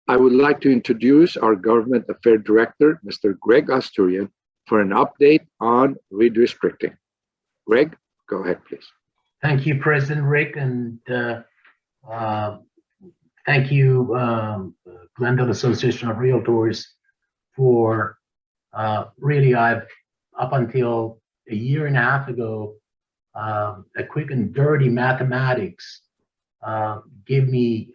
I would like to introduce our Government Affairs Director, Mr. Greg Astorian, for an update on redistricting. Greg, go ahead, please. Thank you, President Rick, and thank you, Glendale Association of Realtors, for really, up until a year and a half ago, a quick and dirty mathematics gave me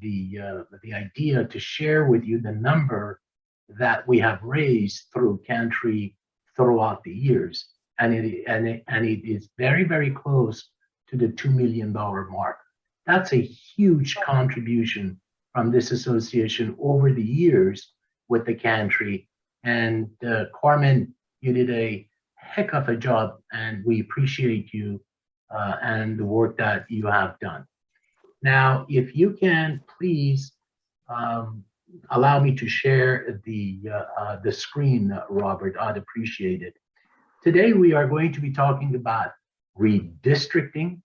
the idea to share with you the number that we have raised through Cantry throughout the years, and it is very, very close to the $2 million mark. That's a huge contribution from this association over the years with the Cantry, and Carmen, you did a heck of a job, and we appreciate you and the work that you have done. Now, if you can please allow me to share the screen, Robert, I'd appreciate it. Today we are going to be talking about redistricting.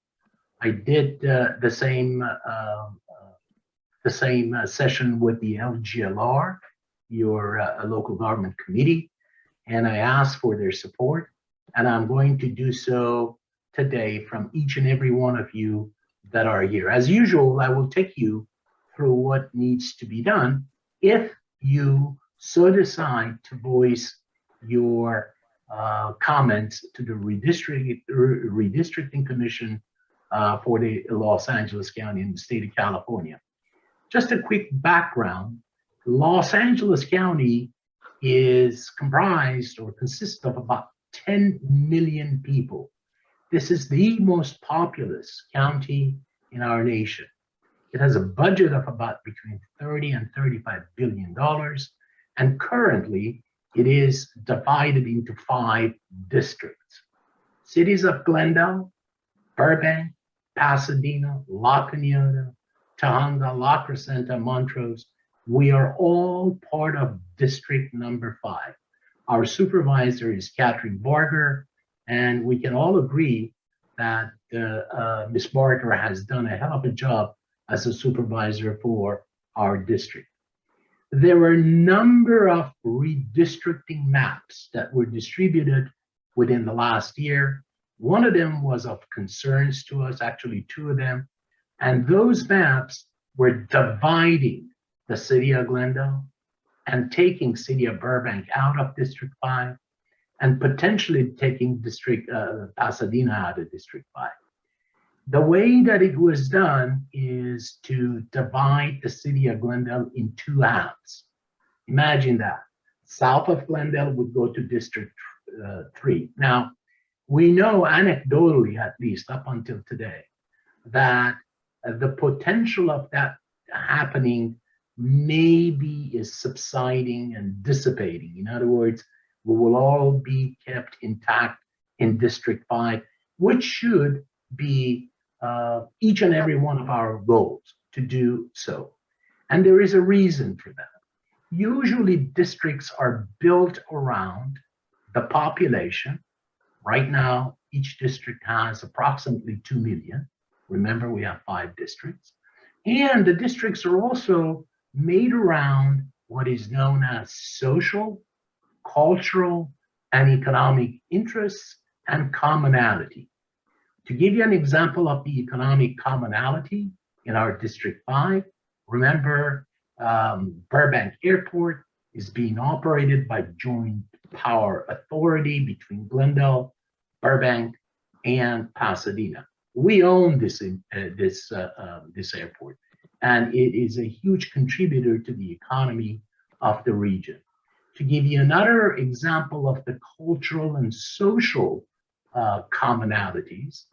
I did the same session with the LGLR, your local government committee, and I asked for their support, and I'm going to do so today from each and every one of you that are here. As usual, I will take you through what needs to be done if you so decide to voice your comments to the Redistricting Commission for the Los Angeles County in the state of California. Just a quick background. Los Angeles County is comprised or consists of about 10 million people. This is the most populous county in our nation. It has a budget of about between $30 and $35 billion, and currently it is divided into 5 districts. Cities of Glendale, Burbank, Pasadena, La Cañada, Tujunga, La Crescenta, Montrose, we are all part of district number 5. Our supervisor is Catherine Barger, and we can all agree that Ms. Barger has done a hell of a job as a supervisor for our district. There were a number of redistricting maps that were distributed within the last year. One of them was of concerns to us, actually 2 of them, and those maps were dividing the city of Glendale and taking city of Burbank out of District 5 and potentially taking District Pasadena out of District 5. The way that it was done is to divide the city of Glendale in 2 halves. Imagine that. South of Glendale would go to District 3. Now, we know anecdotally, at least up until today, that the potential of that happening maybe is subsiding and dissipating. In other words, we will all be kept intact in District 5, which should be each and every one of our goals to do so. And there is a reason for that. Usually districts are built around the population. Right now, each district has approximately 2 million. Remember, we have 5 districts. And the districts are also made around what is known as social, cultural, and economic interests and commonality. To give you an example of the economic commonality in our District 5, remember Burbank Airport is being operated by joint power authority between Glendale, Burbank, and Pasadena. We own this airport, and it is a huge contributor to the economy of the region. To give you another example of the cultural and social commonalities,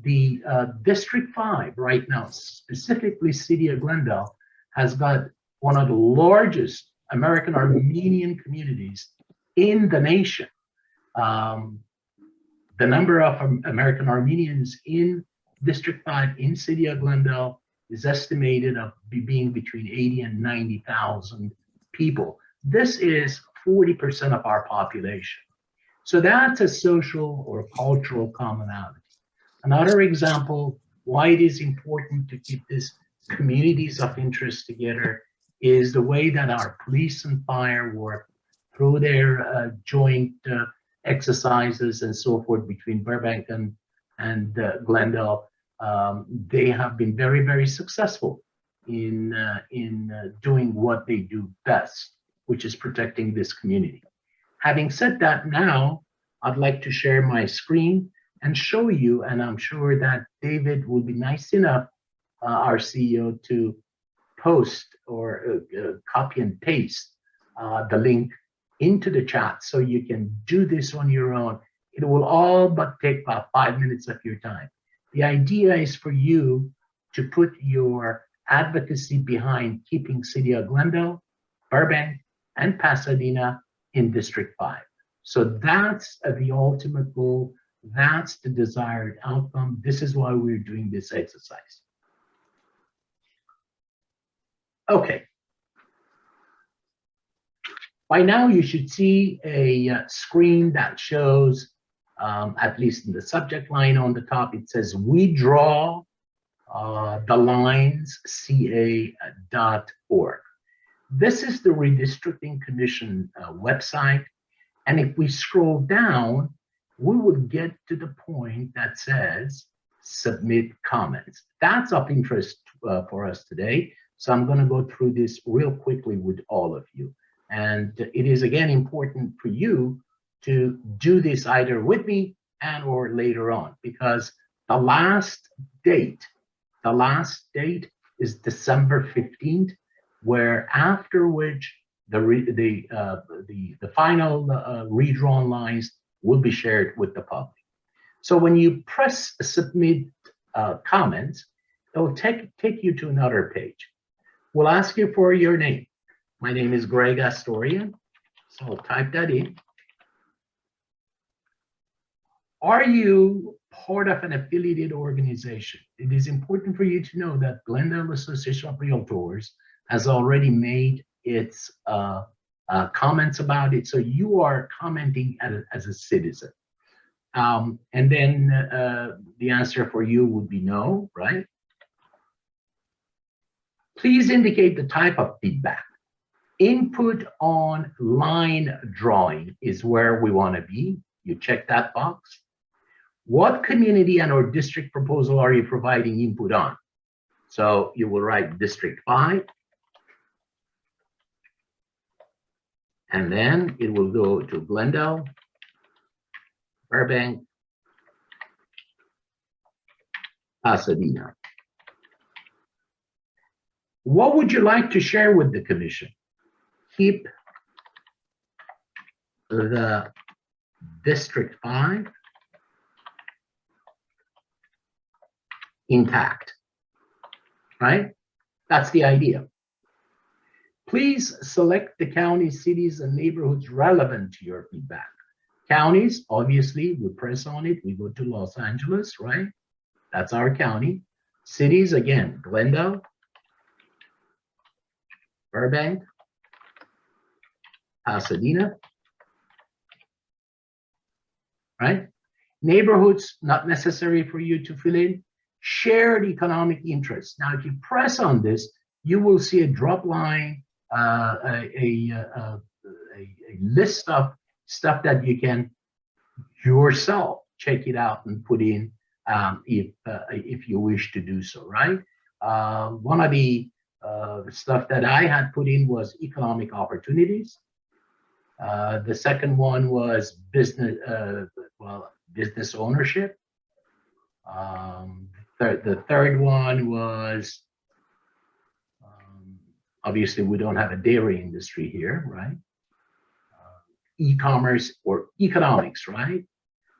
the District 5 right now, specifically City of Glendale, has got one of the largest American Armenian communities in the nation. The number of American Armenians in District 5 in City of Glendale is estimated of being between 80 and 90,000 people. This is 40% of our population. So that's a social or cultural commonality. Another example why it is important to keep these communities of interest together is the way that our police and fire work through their joint exercises and so forth between Burbank and Glendale. They have been very, very successful in doing what they do best, which is protecting this community. Having said that, now I'd like to share my screen and show you, and I'm sure that David will be nice enough, our CEO, to post or copy and paste the link into the chat so you can do this on your own. It will all but take about 5 minutes of your time. The idea is for you to put your advocacy behind keeping City of Glendale, Burbank, and Pasadena in District 5. So that's the ultimate goal. That's the desired outcome. This is why we're doing this exercise. Okay. By now, you should see a screen that shows, at least in the subject line on the top, it says, "We draw the lines ca.org." This is the Redistricting Commission website. And if we scroll down, we would get to the point that says submit comments. That's of interest for us today. So I'm going to go through this real quickly with all of you. And it is, again, important for you to do this either with me and or later on, because the last date is December 15th, where after which the final redrawn lines will be shared with the public. So when you press submit comments, it will take you to another page. We'll ask you for your name. My name is Greg Astorian, so I'll type that in. Are you part of an affiliated organization? It is important for you to know that Glendale Association of Realtors has already made its comments about it, so you are commenting as a citizen. And then the answer for you would be no, right? Please indicate the type of feedback. Input on line drawing is where we want to be. You check that box. What community and or district proposal are you providing input on? So you will write District 5. And then it will go to Glendale, Burbank, Pasadena. What would you like to share with the commission? Keep the District 5 intact, right? That's the idea. Please select the counties, cities, and neighborhoods relevant to your feedback. Counties, obviously, we press on it, we go to Los Angeles, right? That's our county. Cities, again, Glendale, Burbank, Pasadena, right? Neighborhoods, not necessary for you to fill in. Shared economic interests. Now, if you press on this, you will see a drop line, a list of stuff that you can yourself check it out and put in if you wish to do so, right? One of the stuff that I had put in was economic opportunities. The second one was business, business ownership. The third one was, obviously we don't have a dairy industry here, right? E-commerce or economics, right?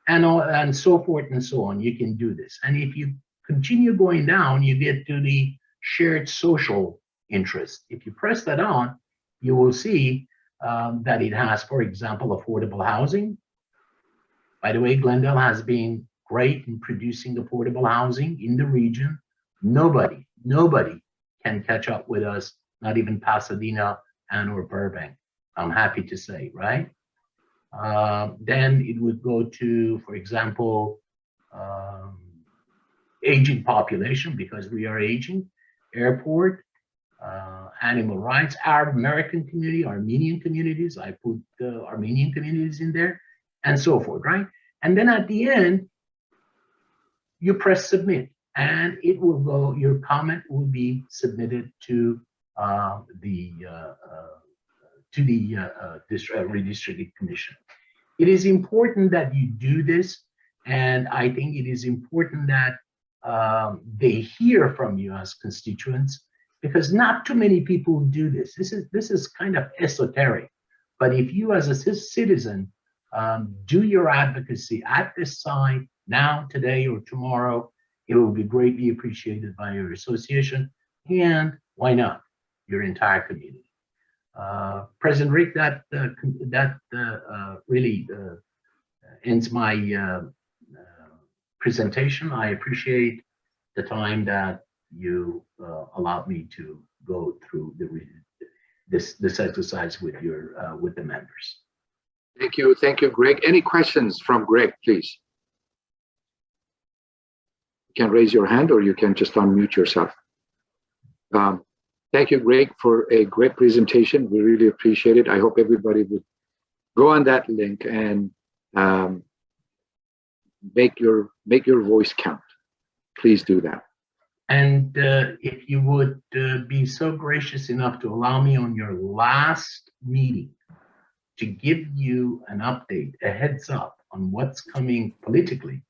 And so forth and so on. You can do this. And if you continue going down, you get to the shared social interest. If you press that on, you will see that it has, for example, affordable housing. By the way, Glendale has been great in producing affordable housing in the region. Nobody can catch up with us, not even Pasadena and or Burbank, I'm happy to say, right? Then it would go to, for example, aging population, because we are aging, airport, animal rights, Arab American community, Armenian communities. I put Armenian communities in there, and so forth, right? And then at the end, you press submit, and it will go. Your comment will be submitted to the Redistricting Commission. It is important that you do this, and I think it is important that they hear from you as constituents, because not too many people do this. This is kind of esoteric, but if you as a citizen do your advocacy at this site now, today, or tomorrow, it will be greatly appreciated by your association, and why not your entire community. President Rick, that really ends my presentation. I appreciate the time that you allowed me to go through this exercise with the members. Thank you, Greg. Any questions from Greg, please? You can raise your hand, or you can just unmute yourself. Thank you, Greg, for a great presentation. We really appreciate it. I hope everybody would go on that link and make your voice count. Please do that. And if you would be so gracious enough to allow me on your last meeting to give you an update, a heads up on what's coming politically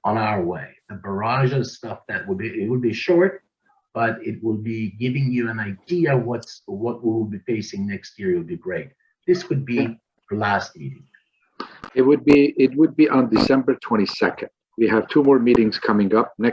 on our way. The barrage of stuff that it will be short, but it will be giving you an idea what we will be facing next year. It will be great. This would be the last meeting. It would be on December 22nd. We have 2 more meetings coming up. Next